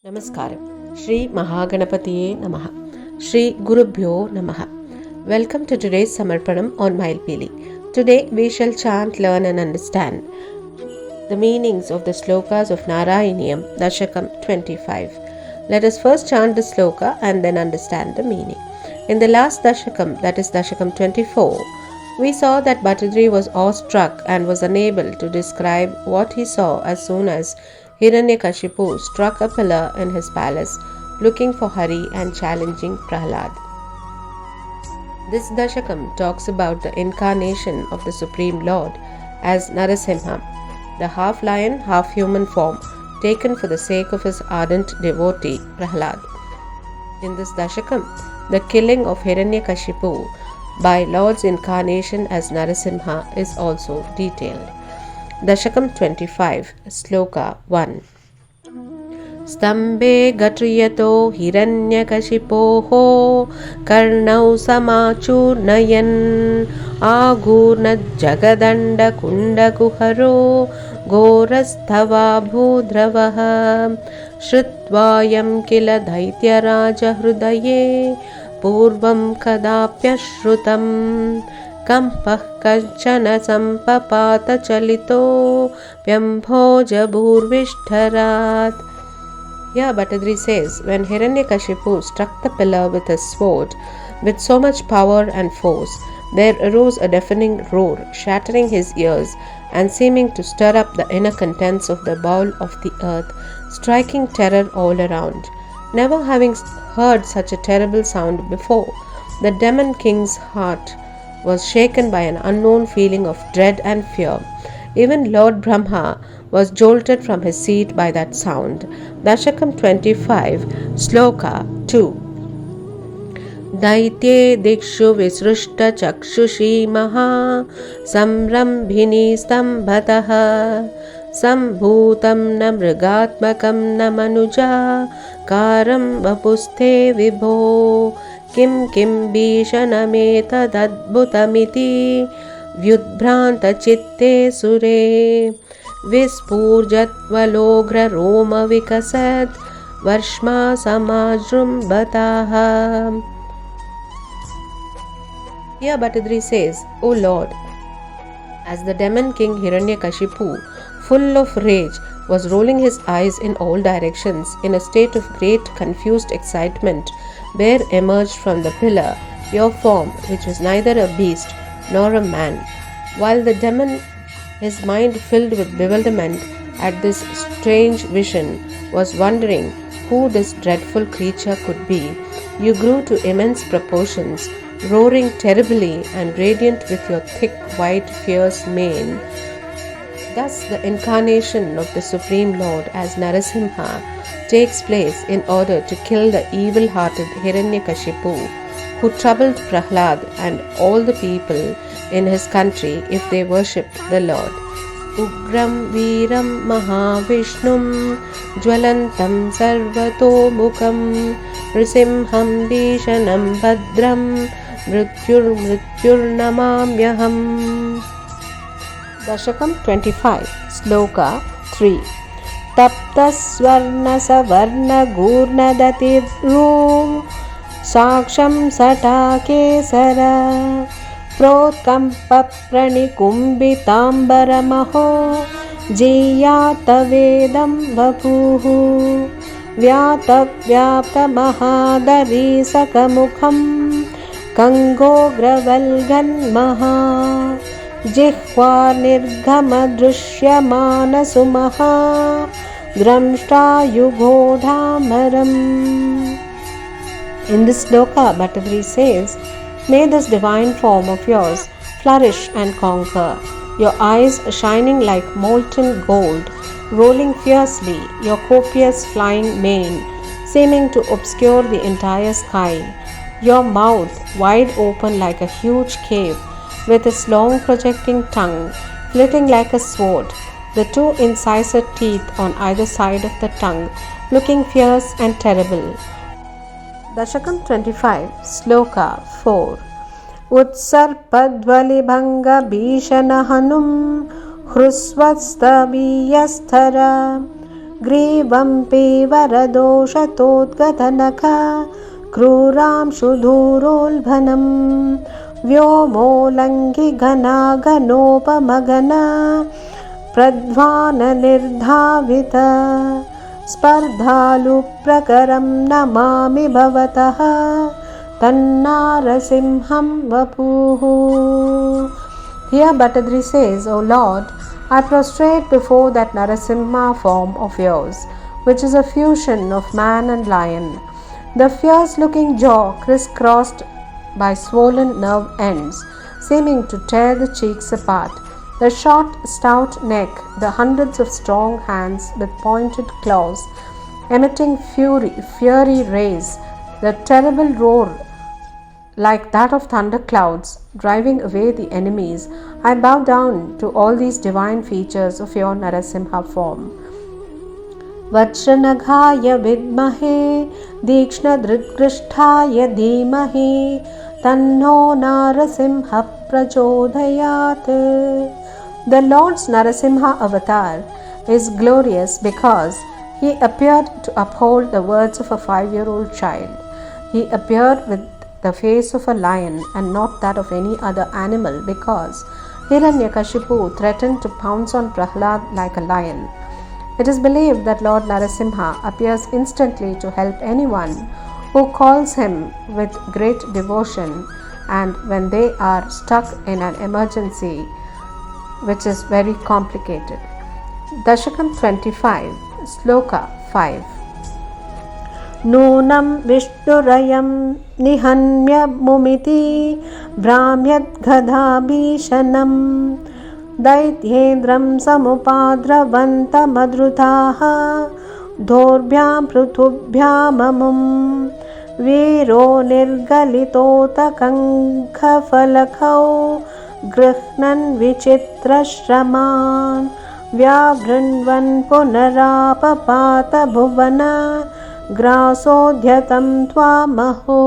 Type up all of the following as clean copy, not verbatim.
Namaskaram. Shri Mahaganapatiye Namah. Shri Gurubhyo Namah. Welcome to today's samarpanam on Mayilpeeli. Today we shall chant, learn and understand the meanings of the slokas of Narayaneeyam Dasakam 25. Let us first chant the sloka and then understand the meaning. In the last Dasakam, that is Dasakam 24, we saw that Bhattadri was awestruck and was unable to describe what he saw as soon as Hiranyakashipu struck a pillar in his palace, looking for Hari and challenging Prahlad. This Dashakam talks about the incarnation of the Supreme Lord as Narasimha, the half-lion, half-human form taken for the sake of his ardent devotee Prahlad. In this Dashakam, the killing of Hiranyakashipu by Lord's incarnation as Narasimha is also detailed. Dashakam 25, Sloka 1. Stambe gatriyato hiranyakashipoho karnau samachurnayan agurnad jagadanda kundakuharo gorasthava bhudravaha shrutvayam kila daityaraja hrudaye purvam kadapyashrutam Kampah kachana sampapata chalito pyambhoja bhurvishtarat. Here Bhattadri says, when Hiranyakashipu struck the pillar with his sword with so much power and force, there arose a deafening roar, shattering his ears and seeming to stir up the inner contents of the bowl of the earth, striking terror all around. Never having heard such a terrible sound before, the demon king's heart was shaken by an unknown feeling of dread and fear. Even Lord Brahma was jolted from his seat by that sound. Dashakam 25, Sloka 2. Daitye dikshu visrushta chakshushi maha samrambhini stambhataha sambhutam na mrigatmakam na manuja karam vapusthe vibho Kim bhishanameta vyudbhranta chitte sure vispurjatvalogra roma vikasat varshma samajrum bataha. Here Bhattadri says, O Lord, as the demon king Hiranyakashipu, full of rage, was rolling his eyes in all directions in a state of great confused excitement, there emerged from the pillar your form, which was neither a beast nor a man. While the demon, his mind filled with bewilderment at this strange vision, was wondering who this dreadful creature could be, you grew to immense proportions, roaring terribly and radiant with your thick, white, fierce mane. Thus the incarnation of the Supreme Lord as Narasimha takes place in order to kill the evil-hearted Hiranyakashipu, who troubled Prahlad and all the people in his country if they worshipped the Lord. Ugram Veeram Mahavishnum Jwalantam Sarvato Mukham Nrisimham Bhishanam Bhadram Mrityur Namamyaham. Dashakam 25, Sloka 3. Tapta swarna savarna gurna datirru saksham satake sara protkampa pranikumbitāmbara maho jiyata vedam vapuhu vyata vyapta mahadari sakamukham kangogravalgan maha Jihva nirghama drushyamana sumaha dramshta yugodhamaram. In this sloka, Bhattadri says, may this divine form of yours flourish and conquer, your eyes shining like molten gold, rolling fiercely, your copious flying mane seeming to obscure the entire sky, your mouth wide open like a huge cave, with its long projecting tongue flitting like a sword, the two incisor teeth on either side of the tongue looking fierce and terrible. Dashakam 25, Sloka 4. Utsarpadvalibhanga bhishana hanum hrusvatstaviyasthara ग्रीवं पीवरदोषतोद्गतनखा क्रूरां शुधूरोल्भनं व्योमोल्लङ्घि घनाघनोपमगना प्रध्वाननिर्धावित स्पर्धालुप्रकरं Namami भवतः तन्नारसिंहं वपुः. Here Bhattadri says, O Lord, I prostrate before that Narasimha form of yours, which is a fusion of man and lion. The fierce-looking jaw criss-crossed by swollen nerve ends, seeming to tear the cheeks apart. The short, stout neck, the hundreds of strong hands with pointed claws, emitting fiery rays, the terrible roar like that of thunderclouds, driving away the enemies. I bow down to all these divine features of your Narasimha form. Vajranagaya vidmahe Dikshnadritgristhaya dhimahi Tanno Narasimha prachodayat. The Lord's Narasimha Avatar is glorious because he appeared to uphold the words of a 5-year-old child. He appeared with the face of a lion and not that of any other animal because Hiranyakashipu threatened to pounce on Prahlad like a lion. It is believed that Lord Narasimha appears instantly to help anyone who calls him with great devotion and when they are stuck in an emergency which is very complicated. Dasakam 25, Sloka 5. Nunam Vishnurayam Nihanya Mumiti Brahmyat Gadhabhishanam Daityendram Samupadravanta Madrutaha Dhorbhyam Prutubhyamamum Viro Nirgalitota Kankha Falakau Grihnan Vichitra Shraman Vyavrinvan Punarapapata Bhuvana Grasodhyatam Tvamaho.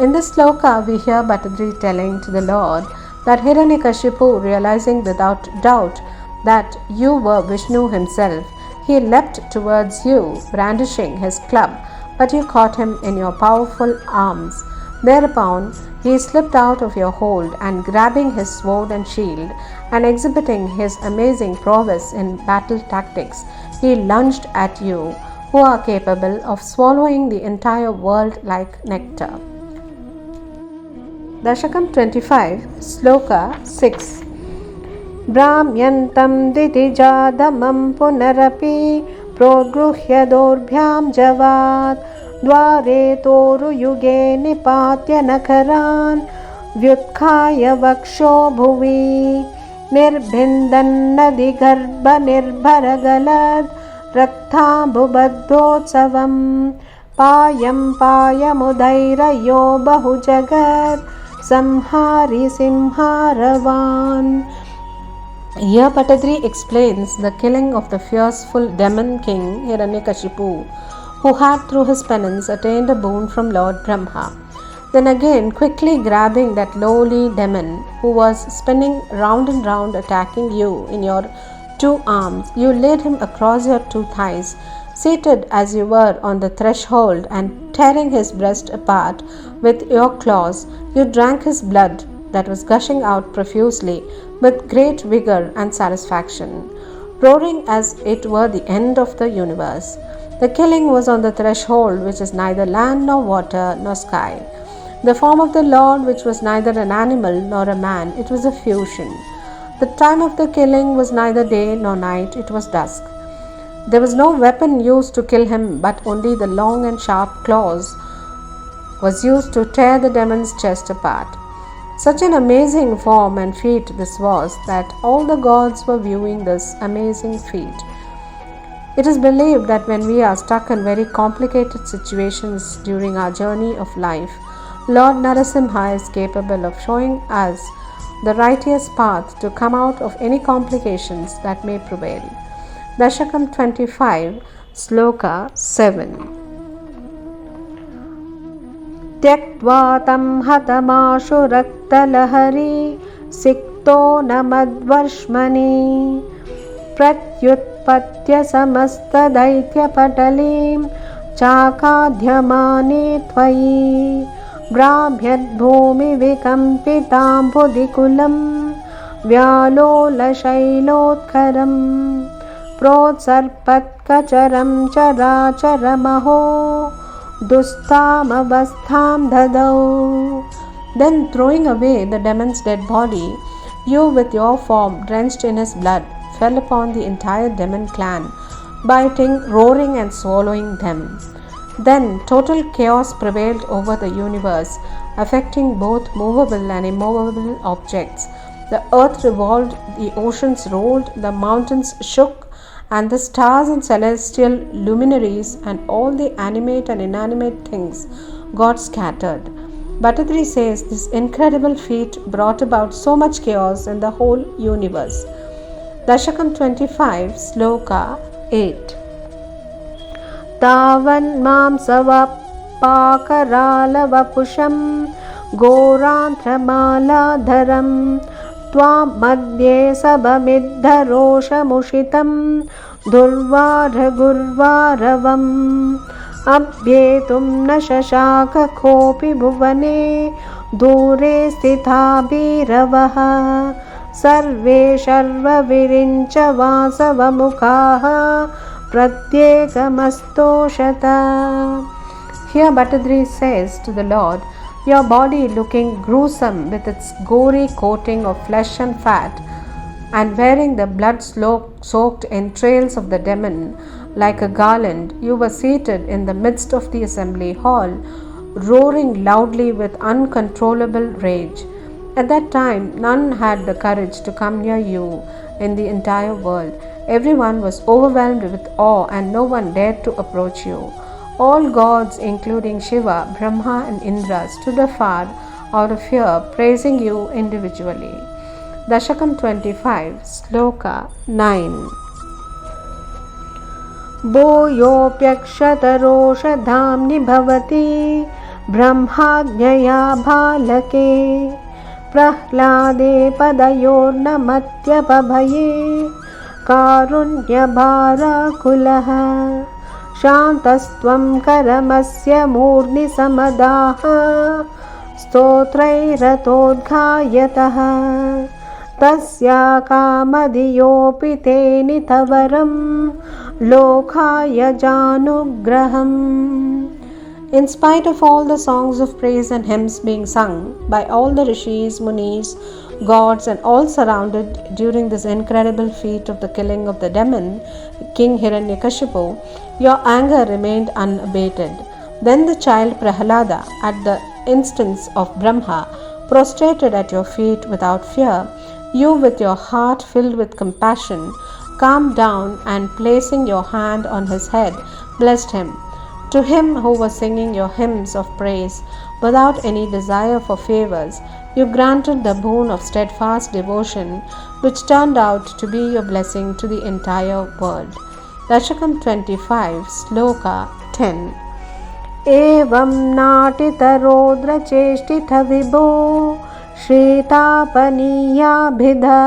In this sloka, we hear Bhattadri telling to the Lord that Hiranyakashipu, realizing without doubt that you were Vishnu himself, he leapt towards you, brandishing his club, but you caught him in your powerful arms. Thereupon, he slipped out of your hold and grabbing his sword and shield and exhibiting his amazing prowess in battle tactics, he lunged at you, who are capable of swallowing the entire world like nectar. Dasakam 25, Sloka 6. Brahmyantam ditijadamam punarapi prodgruhya dorbhyam javad dvare toru yuge nipatya nakaran vyutkhaya vaksho bhuvi nirbhindan nadi garbha nirbharagalad Rakthambubadhotsavam Payam Payamudairayo Bahujagat Samhari Simharavan. Here Bhattadri explains the killing of the fearful demon king Hiranyakashipu, who had through his penance attained a boon from Lord Brahma. Then again, quickly grabbing that lowly demon who was spinning round and round attacking you in your 2 arms, you laid him across your 2 thighs, seated as you were on the threshold, and tearing his breast apart with your claws, you drank his blood that was gushing out profusely with great vigor and satisfaction, roaring as it were the end of the universe. The killing was on the threshold, which is neither land nor water nor sky. The form of the Lord, which was neither an animal nor a man, it was a fusion. The time of the killing was neither day nor night, it was dusk. There was no weapon used to kill him, but only the long and sharp claws was used to tear the demon's chest apart. Such an amazing form and feat this was, that all the gods were viewing this amazing feat. It is believed that when we are stuck in very complicated situations during our journey of life, Lord Narasimha is capable of showing us the righteous path to come out of any complications that may prevail. Dasakam 25, Sloka 7. Tyaktva tam hatamashu raktalahari sikto namadvarshmani pratyut उत्पत्य समस्तदैत्यपटलीं चाकाध्यमाने त्वयि ब्राह्म्यद्भूमिविकम्पिताम्बुदिकुलं व्यालोलशैलोत्करम् प्रोत्सर्पत्कचरं चराचरमहो दुस्तामवस्थां ददौ. Then throwing away the demon's dead body, you with your form drenched in his blood fell upon the entire demon clan, biting, roaring and swallowing them. Then total chaos prevailed over the universe, affecting both movable and immovable objects. The earth revolved, the oceans rolled, the mountains shook, and the stars and celestial luminaries and all the animate and inanimate things got scattered. Bhattadri says this incredible feat brought about so much chaos in the whole universe. Dasakam 25, Sloka 8. Tavan mamsavapakaralavapusham goranthramalaadharam त्वां मध्ये सबमिद्धरोषमुषितं दुर्वारगुर्वारवम् अभ्येतुं न शशाक कोऽपि भुवने दूरे स्थिता भीरवः सर्वे शर्वविरिञ्च वासवमुखाः प्रत्येकमस्तोषत. Here Bhattadri says to the Lord, your body looking gruesome with its gory coating of flesh and fat, and wearing the blood-soaked entrails of the demon like a garland, you were seated in the midst of the assembly hall, roaring loudly with uncontrollable rage. At that time, none had the courage to come near you in the entire world. Everyone was overwhelmed with awe, and no one dared to approach you. All gods, including Shiva, Brahma and Indra, stood afar out of fear, praising you individually. Dasakam 25, Sloka 9. Bhoyopyakshataroshadhamni bhavati brahmajnaya bhalake prahlade padayornamathyapabhaye karunyabharakulah शान्तस्त्वं करमस्य मूर्नि समदाः स्तोत्रैरतोद्घायतः तस्या कामधियोऽपि ते नितवरं लोकाय जानुग्रहम्. In spite of all the songs of praise and hymns being sung by all the rishis, munis, gods and all surrounded during this incredible feat of the killing of the demon, King Hiranyakashipu, your anger remained unabated. Then the child Prahlada, at the instance of Brahma, prostrated at your feet without fear. You, with your heart filled with compassion, calmed down and placing your hand on his head, blessed him. To him who was singing your hymns of praise without any desire for favors, you granted the boon of steadfast devotion, which turned out to be your blessing to the entire world. Dasakam 25, Sloka 10. Evam natitarodra cheshtitha vibho shritāpanīyābhidha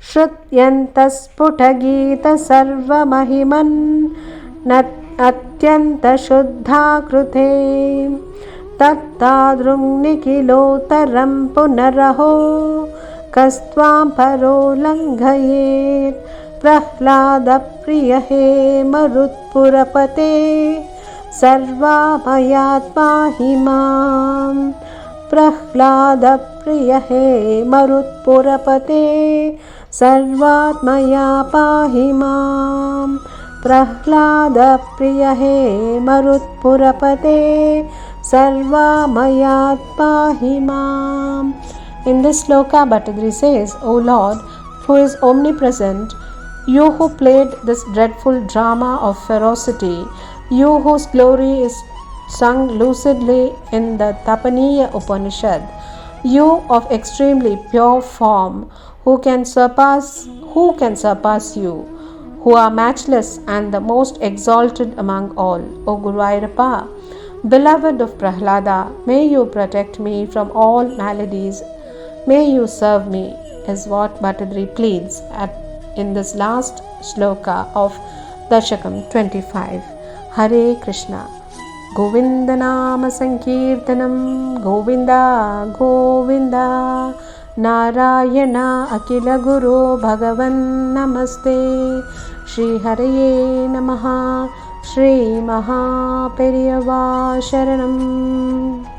shrutyanthasputagīta sarvamahiman atyantashudhākrute तत्तादृङ्निखिलोत्तरं पुनरहो कस्त्वां परो लङ्घयेत् प्रह्लादप्रिय हे मरुत्पुरपते सर्वामयात्मा हि मां प्रह्लादप्रिय हे मरुत्पुरपते सर्वात्मया पाहि मां प्रह्लादप्रिय हे मरुत्पुरपते Sarvamayat pahi mam. In this sloka, Bhattadri says, O Lord, who is omnipresent, you who played this dreadful drama of ferocity, you whose glory is sung lucidly in the Tapaniya Upanishad, you of extremely pure form, who can surpass you, who are matchless and the most exalted among all, O Guru Ayyappa, beloved of Prahlada, may you protect me from all maladies, may you serve me, is what Bhattadri pleads at in this last sloka of Dasakam 25. Hare Krishna. Govinda Nama Sankirtanam, Govinda Govinda. Narayana Akila Guru Bhagavan Namaste. Shri Haraye Namaha. Shri Maha Periyava Sharanam.